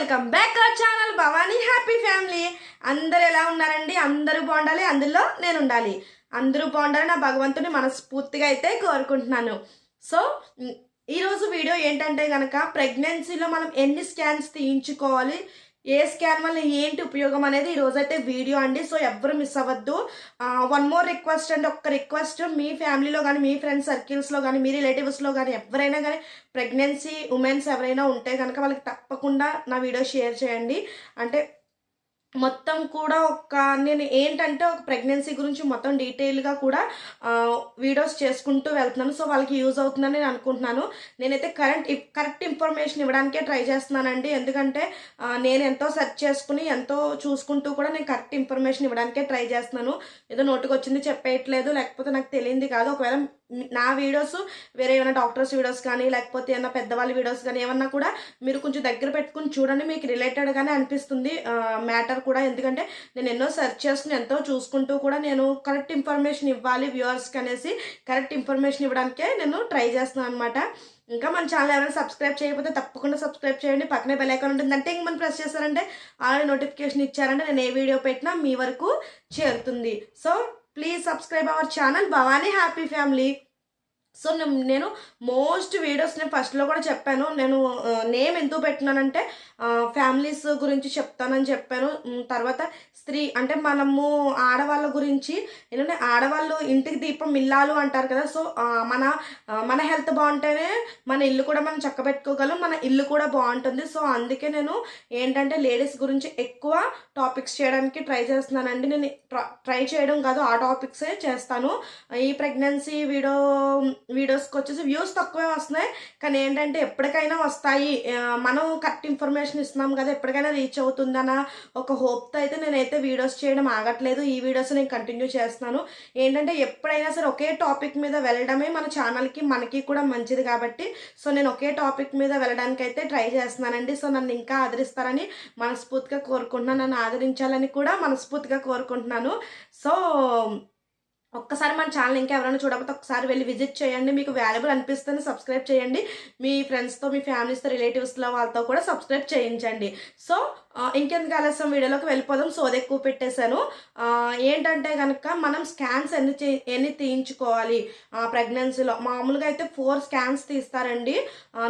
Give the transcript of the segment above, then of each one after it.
Welcome back our channel Bhavani happy family. అందరు ఎలా ఉన్నారండి? అందరూ బాగుండాలి, అందులో నేను ఉండాలి. అందరూ బాగుండాలి నా భగవంతుని మనస్ఫూర్తిగా అయితే కోరుకుంటున్నాను. సో ఈరోజు వీడియో ఏంటంటే కనుక ప్రెగ్నెన్సీలో మనం ఎన్ని స్కాన్స్ తీయించుకోవాలి, ఏ స్కాన్ వల్ల ఏంటి ఉపయోగం అనేది ఈరోజైతే వీడియో అండి. సో ఎవ్వరు మిస్ అవ్వద్దు. వన్ మోర్ రిక్వెస్ట్ అండి, ఒక్క రిక్వెస్ట్, మీ ఫ్యామిలీలో కానీ మీ ఫ్రెండ్స్ సర్కిల్స్లో కానీ మీ రిలేటివ్స్లో కానీ ఎవరైనా కానీ ప్రెగ్నెన్సీ ఉమెన్స్ ఎవరైనా ఉంటే కనుక వాళ్ళకి తప్పకుండా నా వీడియో షేర్ చేయండి. అంటే మొత్తం కూడా నేను ఏంటంటే ఒక ప్రెగ్నెన్సీ గురించి మొత్తం డీటెయిల్గా కూడా వీడియోస్ చేసుకుంటూ వెళ్తున్నాను. సో వాళ్ళకి యూజ్ అవుతుందని నేను అనుకుంటున్నాను. నేనైతే కరెక్ట్ ఇన్ఫర్మేషన్ ఇవ్వడానికే ట్రై చేస్తున్నానండి. ఎందుకంటే నేను ఎంతో సెర్చ్ చేసుకుని ఎంతో చూసుకుంటూ కూడా నేను కరెక్ట్ ఇన్ఫర్మేషన్ ఇవ్వడానికే ట్రై చేస్తున్నాను. ఏదో నోటుకు వచ్చింది చెప్పేయట్లేదు, లేకపోతే నాకు తెలియంది కాదు. ఒకవేళ నా వీడియోస్ వేరే ఏమైనా డాక్టర్స్ వీడియోస్ కానీ లేకపోతే ఏమైనా పెద్దవాళ్ళ వీడియోస్ కానీ ఏమన్నా కూడా మీరు కొంచెం దగ్గర పెట్టుకుని చూడండి, మీకు రిలేటెడ్గానే అనిపిస్తుంది మ్యాటర్ కూడా. ఎందుకంటే నేను ఎన్నో సెర్చ్ చేసుకుని ఎంతో చూసుకుంటూ కూడా నేను కరెక్ట్ ఇన్ఫర్మేషన్ ఇవ్వాలి వ్యూవర్స్కి అనేసి కరెక్ట్ ఇన్ఫర్మేషన్ ఇవ్వడానికే నేను ట్రై చేస్తున్నాను అనమాట. ఇంకా మన ఛానల్ ఎవరైనా సబ్స్క్రైబ్ చేయకపోతే తప్పకుండా సబ్స్క్రైబ్ చేయండి. పక్కనే బెల్ ఐకాన్ ఉంటుంది, అంటే ఇంక మనం ప్రెస్ చేస్తారంటే ఆల్రెడీ నోటిఫికేషన్ ఇచ్చారంటే నేను ఏ వీడియో పెట్టినా మీ వరకు చేరుతుంది. So please subscribe our channel Bhavani happy family. So నేను మోస్ట్ వీడియోస్ నేను ఫస్ట్లో కూడా చెప్పాను, నేను నేమ్ ఎందుకు పెట్టినానంటే ఫ్యామిలీస్ గురించి చెప్తానని చెప్పాను. తర్వాత స్త్రీ అంటే మనము ఆడవాళ్ళ గురించి ఏంటంటే ఆడవాళ్ళు ఇంటికి దీపం ఇల్లాలు అంటారు కదా. సో మన హెల్త్ బాగుంటేనే మన ఇల్లు కూడా మనం చక్కబెట్టుకోగలం, మన ఇల్లు కూడా బాగుంటుంది. సో అందుకే నేను ఏంటంటే లేడీస్ గురించి ఎక్కువ టాపిక్స్ చేయడానికి ట్రై చేస్తున్నానండి. నేను ట్రై చేయడం కాదు, ఆ టాపిక్సే చేస్తాను. ఈ ప్రెగ్నెన్సీ వీడియోస్కి వచ్చేసి వ్యూస్ తక్కువే వస్తున్నాయి, కానీ ఏంటంటే ఎప్పటికైనా వస్తాయి, మనం కరెక్ట్ ఇన్ఫర్మేషన్ ఇస్తున్నాం కదా, ఎప్పటికైనా రీచ్ అవుతుందన్న ఒక హోప్తో అయితే నేనైతే వీడియోస్ చేయడం ఆగట్లేదు. ఈ వీడియోస్ నేను కంటిన్యూ చేస్తున్నాను. ఏంటంటే ఎప్పుడైనా సరే ఒకే టాపిక్ మీద వెళ్ళడమే మన ఛానల్కి మనకి కూడా మంచిది కాబట్టి సో నేను ఒకే టాపిక్ మీద వెళ్ళడానికి అయితే ట్రై చేస్తున్నానండి. సో నన్ను ఇంకా ఆదరిస్తారని మనస్ఫూర్తిగా కోరుకుంటున్నాను, నన్ను ఆదరించాలని కూడా మనస్ఫూర్తిగా కోరుకుంటున్నాను. సో ఒక్కసారి మన ఛానల్ ఇంకా ఎవరైనా చూడకపోతే ఒకసారి వెళ్ళి విజిట్ చేయండి. మీకు వాల్యుబుల్ అనిపిస్తుంది సబ్స్క్రైబ్ చేయండి. మీ ఫ్రెండ్స్తో మీ ఫ్యామిలీస్తో రిలేటివ్స్లో వాళ్ళతో కూడా సబ్స్క్రైబ్ చేయించండి. సో ఇంకెందుకు ఆలస్యం వీడియోలోకి వెళ్ళిపోదాం. సో అది ఎక్కువ పెట్టేశాను. ఏంటంటే కనుక మనం స్కాన్స్ ఎన్ని తీయించుకోవాలి ప్రెగ్నెన్సీలో. మామూలుగా అయితే 4 స్కాన్స్ తీస్తారండి.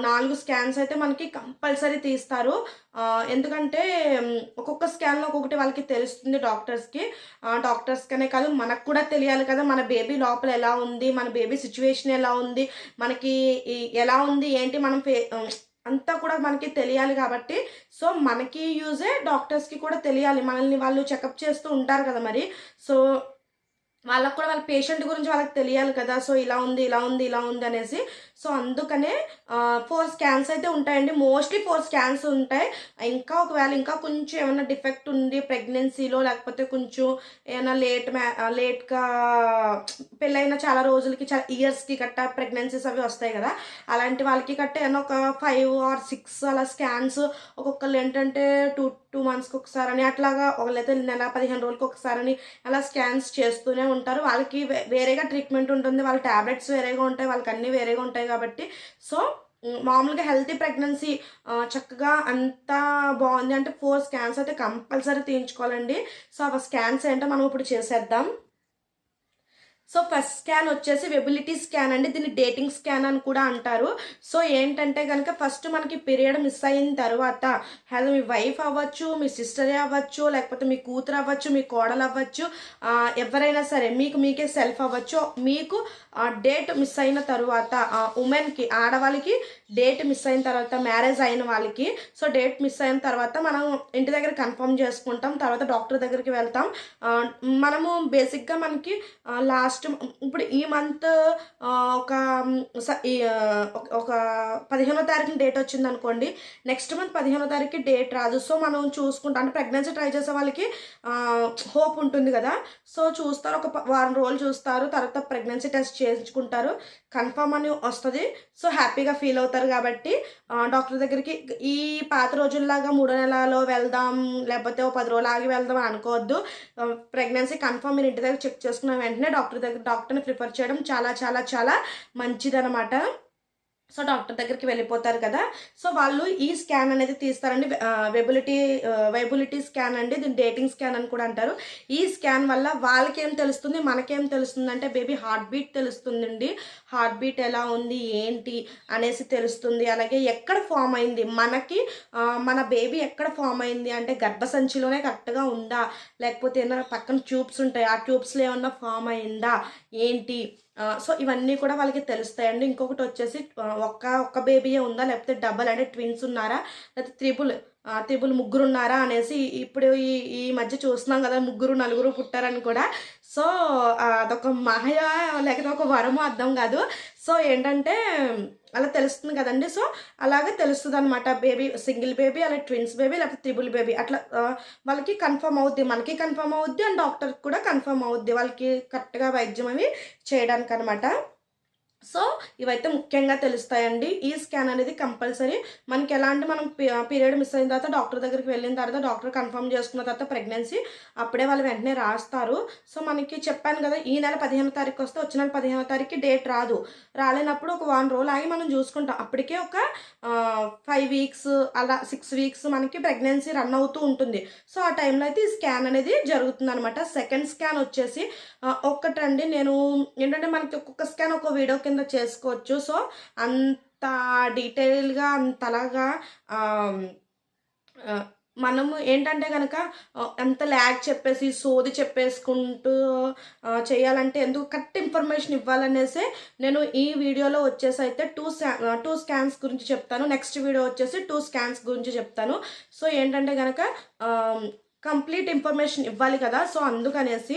4 స్కాన్స్ అయితే మనకి కంపల్సరీ తీస్తారు. ఎందుకంటే ఒక్కొక్క స్కాన్లో ఒక్కొక్కటి వాళ్ళకి తెలుస్తుంది డాక్టర్స్కనే కాదు మనకు కూడా తెలియాలి కదా, మన బేబీ లోపల ఎలా ఉంది, మన బేబీ సిచ్యువేషన్ ఎలా ఉంది, మనకి ఎలా ఉంది ఏంటి మనం అంతా కూడా మనకి తెలియాలి కాబట్టి సో మనకి యూజే డాక్టర్స్కి కూడా తెలియాలి. మనల్ని వాళ్ళు చెకప్ చేస్తూ ఉంటారు కదా మరి. సో వాళ్ళకు కూడా వాళ్ళ పేషెంట్ గురించి వాళ్ళకి తెలియాలి కదా. సో ఇలా ఉంది అనేసి సో అందుకనే 4 స్కాన్స్ అయితే ఉంటాయండి. మోస్ట్లీ 4 స్కాన్స్ ఉంటాయి. ఒకవేళ ఇంకా కొంచెం ఏమైనా డిఫెక్ట్ ఉంది ప్రెగ్నెన్సీలో, లేకపోతే కొంచెం ఏమైనా లేట్గా పెళ్ళైన చాలా రోజులకి చాలా ఇయర్స్కి గట్ట ప్రెగ్నెన్సీస్ అవి వస్తాయి కదా, అలాంటి వాళ్ళకి గట్ట ఏమైనా ఒక 5 or 6 అలా స్కాన్స్ ఒక్కొక్కరు ఏంటంటే 2 monthsకి ఒకసారి అని అట్లాగా, ఒకళ్ళైతే నెల 15 రోజులకి ఒకసారి అని అలా స్కాన్స్ చేస్తూనే ఉంటారు. వాళ్ళకి వేరేగా ట్రీట్మెంట్ ఉంటుంది, వాళ్ళ ట్యాబ్లెట్స్ వేరేగా ఉంటాయి, వాళ్ళకి అన్నీ వేరేగా ఉంటాయి కాబట్టి సో మామూలుగా హెల్తీ ప్రెగ్నెన్సీ చక్కగా అంతా బాగుంది అంటే 4 స్కాన్స్ అయితే కంపల్సరీ తీయించుకోవాలండి. సో ఆ స్కాన్స్ ఏంటో మనం ఇప్పుడు చేసేద్దాం. సో ఫస్ట్ స్కాన్ వచ్చేసి వెబిలిటీ స్కాన్ అండి. దీన్ని డేటింగ్ స్కాన్ అని కూడా అంటారు. సో ఏంటంటే కనుక ఫస్ట్ మనకి పీరియడ్ మిస్ అయిన తర్వాత అది మీ వైఫ్ అవ్వచ్చు, మీ సిస్టరే అవ్వచ్చు, లేకపోతే మీ కూతురు అవ్వచ్చు, మీ కోడలు అవ్వచ్చు, ఎవరైనా సరే మీకే సెల్ఫ్ అవ్వచ్చు. మీకు డేట్ మిస్ అయిన తర్వాత ఉమెన్కి ఆడవాళ్ళకి డేట్ మిస్ అయిన తర్వాత మ్యారేజ్ అయిన వాళ్ళకి సో డేట్ మిస్ అయిన తర్వాత మనం ఇంటి దగ్గర కన్ఫర్మ్ చేసుకుంటాం. తర్వాత డాక్టర్ దగ్గరికి వెళ్తాం. మనము బేసిక్గా మనకి లాస్ట్ ఇప్పుడు ఈ మంత్ ఒక 15వ తారీఖున డేట్ వచ్చింది అనుకోండి, నెక్స్ట్ మంత్ 15వ తారీఖుకి డేట్ రాదు. సో మనం చూసుకుంటాం అంటే ప్రెగ్నెన్సీ ట్రై చేసే వాళ్ళకి హోప్ ఉంటుంది కదా. సో చూస్తారు, ఒక వారం రోజులు చూస్తారు, తర్వాత ప్రెగ్నెన్సీ టెస్ట్ చేయించుకుంటారు, కన్ఫర్మ్ అని వస్తుంది. సో హ్యాపీగా ఫీల్ అవుతారు కాబట్టి డాక్టర్ దగ్గరికి ఈ పాత రోజుల్లాగా 3 నెలలో వెళ్దాం లేకపోతే 10 రోజులు ఆగి వెళ్దాం అని అనుకోవద్దు. ప్రెగ్నెన్సీ కన్ఫర్మ్ మీరు ఇంటి దగ్గర చెక్ చేసుకున్న వెంటనే డాక్టర్ని ప్రిఫర్ చేయడం చాలా చాలా చాలా మంచిదన్నమాట. సో డాక్టర్ దగ్గరికి వెళ్ళిపోతారు కదా. సో వాళ్ళు ఈ స్కాన్ అనేది తీస్తారండి. వైబిలిటీ స్కాన్ అండి, దీన్ని డేటింగ్ స్కాన్ అని కూడా అంటారు. ఈ స్కాన్ వల్ల వాళ్ళకేం తెలుస్తుంది, మనకేం తెలుస్తుంది అంటే బేబీ హార్ట్ బీట్ తెలుస్తుందండి. హార్ట్ బీట్ ఎలా ఉంది ఏంటి అనేసి తెలుస్తుంది. అలాగే ఎక్కడ ఫామ్ అయింది మనకి, మన బేబీ ఎక్కడ ఫామ్ అయింది అంటే గర్భసంచిలోనే కరెక్ట్గా ఉందా, లేకపోతే ఏమైనా పక్కన ట్యూబ్స్ ఉంటాయి, ఆ ట్యూబ్స్లో ఏమన్నా ఫామ్ అయిందా ఏంటి. సో ఇవన్నీ కూడా వాళ్ళకి తెలుస్తాయండి. ఇంకొకటి వచ్చేసి ఒక్క బేబీయే ఉందా, లేకపోతే డబల్ అంటే ట్విన్స్ ఉన్నారా, లేకపోతే త్రిబుల్ ముగ్గురు ఉన్నారా అనేసి ఇప్పుడు ఈ ఈ మధ్య చూస్తున్నాం కదా, ముగ్గురు నలుగురు పుట్టారని కూడా. సో అదొక మాయ లేకపోతే ఒక వరము అర్థం కాదు. సో ఏంటంటే అలా తెలుస్తుంది కదండి. సో అలాగే తెలుస్తుంది అనమాట. బేబీ సింగిల్ బేబీ, అలా ట్విన్స్ బేబీ, లేకపోతే త్రిబుల్ బేబీ అట్లా వాళ్ళకి కన్ఫర్మ్ అవుద్ది, మనకి కన్ఫర్మ్ అవుద్ది, అండ్ డాక్టర్కి కూడా కన్ఫర్మ్ అవుద్ది వాళ్ళకి కరెక్ట్గా వైద్యం అవి చేయడానికి అనమాట. సో ఇవైతే ముఖ్యంగా తెలుస్తాయండి. ఈ స్కాన్ అనేది కంపల్సరీ మనకి. ఎలా అంటే మనం పీరియడ్ మిస్ అయిన తర్వాత డాక్టర్ దగ్గరికి వెళ్ళిన తర్వాత డాక్టర్ కన్ఫర్మ్ చేసుకున్న తర్వాత ప్రెగ్నెన్సీ అప్పుడే వాళ్ళు వెంటనే రాస్తారు. సో మనకి చెప్పాను కదా, ఈ నెల 15వ తారీఖు వస్తే వచ్చే నెల 15వ తారీఖుకి డేట్ రాదు. రాలేనప్పుడు ఒక 1 రోజులు ఆగి మనం చూసుకుంటాం. అప్పటికే ఒక 5 వీక్స్ అలా 6 వీక్స్ మనకి ప్రెగ్నెన్సీ రన్ అవుతూ ఉంటుంది. సో ఆ టైంలో అయితే ఈ స్కాన్ అనేది జరుగుతుంది అనమాట. సెకండ్ స్కాన్ వచ్చేసి ఒక్కటండి, నేను ఏంటంటే మనకి ఒక్కొక్క స్కాన్ ఒక వీడియో కింద చేసుకోవచ్చు. సో అంత డీటెయిల్గా అంతలాగా మనము ఏంటంటే కనుక ఎంత ల్యాగ్ చెప్పేసి సోది చెప్పేసుకుంటూ చేయాలంటే ఎందుకు, కరెక్ట్ ఇన్ఫర్మేషన్ ఇవ్వాలనేసి నేను ఈ వీడియోలో వచ్చేసి అయితే 2 స్కాన్స్ గురించి చెప్తాను. నెక్స్ట్ వీడియో వచ్చేసి 2 స్కాన్స్ గురించి చెప్తాను. సో ఏంటంటే కనుక కంప్లీట్ ఇన్ఫర్మేషన్ ఇవ్వాలి కదా. సో అందుకనేసి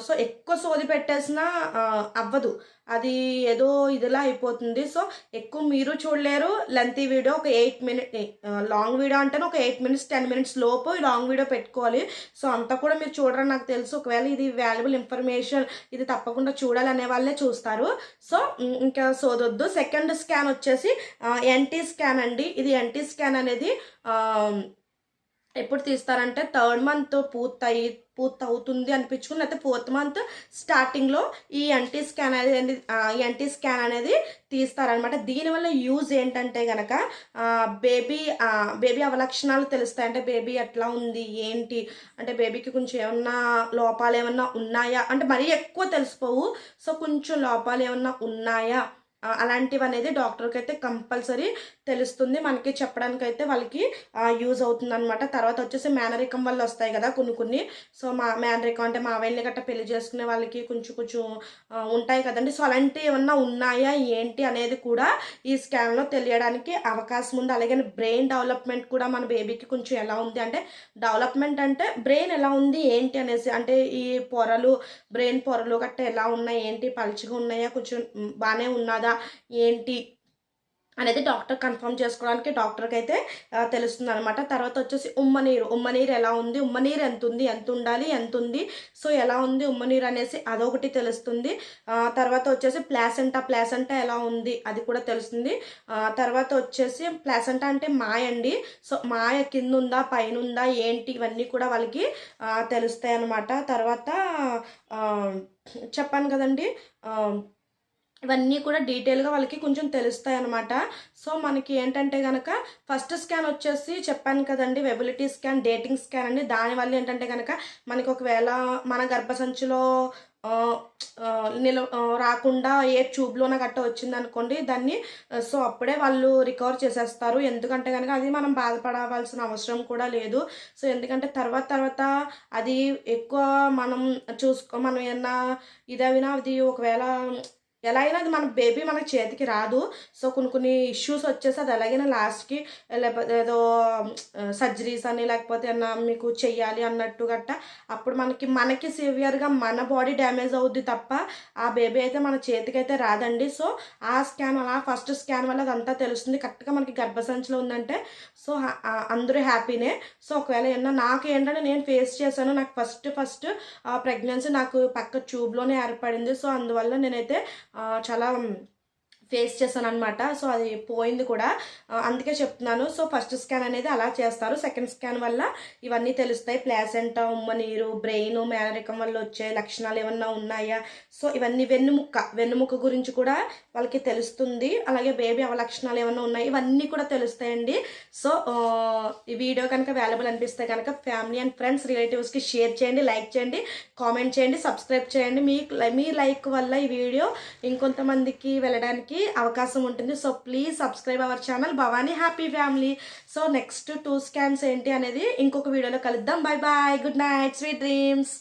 సో ఎక్కువ సోది పెట్టేసినా అవ్వదు, అది ఏదో ఇదిలా అయిపోతుంది. సో ఎక్కువ మీరు చూడలేరు. లెంతీ వీడియో ఒక 8 మినిట్, లాంగ్ వీడియో అంటేనే ఒక 8 మినిట్స్ 10 మినిట్స్ లోపు లాంగ్ వీడియో పెట్టుకోవాలి. సో అంతా కూడా మీరు చూడరని నాకు తెలుసు. ఒకవేళ ఇది వాల్యుబుల్ ఇన్ఫర్మేషన్, ఇది తప్పకుండా చూడాలనే వాళ్ళే చూస్తారు. సో ఇంకా సోదొద్దు. సెకండ్ స్కాన్ వచ్చేసి ఎన్టీ స్కాన్ అండి. ఇది ఎన్టీ స్కాన్ అనేది ఎప్పుడు తీస్తారంటే 3rd మంత్ పూర్తవుతుంది అనిపించుకుని, లేకపోతే 4th మంత్ స్టార్టింగ్లో ఈ ఎన్టీ స్కాన్ అనేది తీస్తారనమాట. దీనివల్ల యూజ్ ఏంటంటే కనుక బేబీ అవలక్షణాలు తెలుస్తాయి. అంటే బేబీ ఎట్లా ఉంది ఏంటి, అంటే బేబీకి కొంచెం ఏమన్నా లోపాలు ఏమన్నా ఉన్నాయా అంటే మరీ ఎక్కువ తెలిసిపోవు. సో కొంచెం లోపాలు ఏమన్నా ఉన్నాయా అలాంటివి అనేది డాక్టర్కి అయితే కంపల్సరీ తెలుస్తుంది. మనకి చెప్పడానికి అయితే వాళ్ళకి యూజ్ అవుతుంది అనమాట. తర్వాత వచ్చేసి మేనరికం వల్ల వస్తాయి కదా కొన్ని. సో మేనరికం అంటే మావయ్యని గట్ట పెళ్లి చేసుకునే వాళ్ళకి కొంచెం ఉంటాయి కదండి. సో అలాంటివి ఏమన్నా ఉన్నాయా ఏంటి అనేది కూడా ఈ స్కాన్లో తెలియడానికి అవకాశం ఉంది. అలాగే బ్రెయిన్ డెవలప్మెంట్ కూడా మన బేబీకి కొంచెం ఎలా ఉంది అంటే, డెవలప్మెంట్ అంటే బ్రెయిన్ ఎలా ఉంది ఏంటి అనేసి, అంటే ఈ బ్రెయిన్ పొరలు గట్ట ఎలా ఉన్నాయి ఏంటి, పలుచగా ఉన్నాయా, కొంచెం బాగానే ఉన్నదా ఏంటి అనేది డాక్టర్ కన్ఫర్మ్ చేసుకోవడానికి డాక్టర్కి అయితే తెలుస్తుంది అనమాట. తర్వాత వచ్చేసి ఉమ్మనీరు ఎలా ఉంది, ఉమ్మనీరు ఎంత ఉండాలి, ఎంత ఉంది, సో ఎలా ఉంది ఉమ్మనీరు అనేసి అదొకటి తెలుస్తుంది. తర్వాత వచ్చేసి ప్లాసెంటా ఎలా ఉంది అది కూడా తెలుస్తుంది. తర్వాత వచ్చేసి ప్లాసెంటా అంటే మాయ అండి. సో మాయ కింద ఉందా పైన ఉందా ఏంటి ఇవన్నీ కూడా వాళ్ళకి తెలుస్తాయి అన్నమాట. తర్వాత చెప్పాను కదండి, ఇవన్నీ కూడా డీటెయిల్గా వాళ్ళకి కొంచెం తెలుస్తాయి అనమాట. సో మనకి ఏంటంటే కనుక ఫస్ట్ స్కాన్ వచ్చేసి చెప్పాను కదండి, వెబిలిటీ స్కాన్, డేటింగ్ స్కాన్ అండి. దానివల్ల ఏంటంటే కనుక మనకి ఒకవేళ మన గర్భసంచిలో రాకుండా ఏ ట్యూబ్లోన గట్ట వచ్చింది అనుకోండి దాన్ని, సో అప్పుడే వాళ్ళు రికవర్ చేసేస్తారు. ఎందుకంటే కనుక అది మనం బాధపడవలసిన అవసరం కూడా లేదు. సో ఎందుకంటే తర్వాత అది ఎక్కువ మనం ఏమన్నా ఇదవినా అది ఒకవేళ ఎలా అయినా అది మన బేబీ మన చేతికి రాదు. సో కొన్ని ఇష్యూస్ వచ్చేసి అది ఎలాగైనా లాస్ట్కి లేకపోతే ఏదో సర్జరీస్ అని లేకపోతే ఏమన్నా మీకు చెయ్యాలి అన్నట్టు గట్ట అప్పుడు మనకి సివియర్గా మన బాడీ డ్యామేజ్ అవుద్ది తప్ప ఆ బేబీ అయితే మన చేతికి అయితే రాదండి. సో ఆ స్కాన్ అలా ఫస్ట్ స్కాన్ వల్ల అదంతా తెలుస్తుంది. కరెక్ట్గా మనకి గర్భసంచిలో ఉందంటే సో అందరూ హ్యాపీనే. సో ఒకవేళ ఏమన్నా నాకు ఏంటంటే నేను ఫేస్ చేశాను, నాకు ఫస్ట్ ప్రెగ్నెన్సీ నాకు పక్క ట్యూబ్లోనే ఏర్పడింది. సో అందువల్ల నేనైతే చాలా ఫేస్ చేశాను అనమాట. సో అది పోయింది కూడా. అందుకే చెప్తున్నాను. సో ఫస్ట్ స్కాన్ అనేది అలా చేస్తారు. సెకండ్ స్కాన్ వల్ల ఇవన్నీ తెలుస్తాయి. ప్లాసెంటా, ఉమ్మనీరు, బ్రెయిన్, మేనరికం వల్ల వచ్చే లక్షణాలు ఏమన్నా ఉన్నాయా, సో ఇవన్నీ వెన్నుముక్క గురించి కూడా వాళ్ళకి తెలుస్తుంది. అలాగే బేబీ అవలక్షణాలు ఏమన్నా ఉన్నాయి, ఇవన్నీ కూడా తెలుస్తాయండి. సో ఈ వీడియో కనుక వాల్యుబుల్ అనిపిస్తే కనుక ఫ్యామిలీ అండ్ ఫ్రెండ్స్, రిలేటివ్స్కి షేర్ చేయండి, లైక్ చేయండి, కామెంట్ చేయండి, సబ్స్క్రైబ్ చేయండి. మీ లైక్ వల్ల ఈ వీడియో ఇంకొంతమందికి వెళ్ళడానికి అవకాశం ఉంటుంది. So please subscribe our channel Bhavani happy family. So next 2 scans ఏంటి అనేది ఇంకొక వీడియోలో కలుద్దాం. Bye bye, good night, sweet dreams.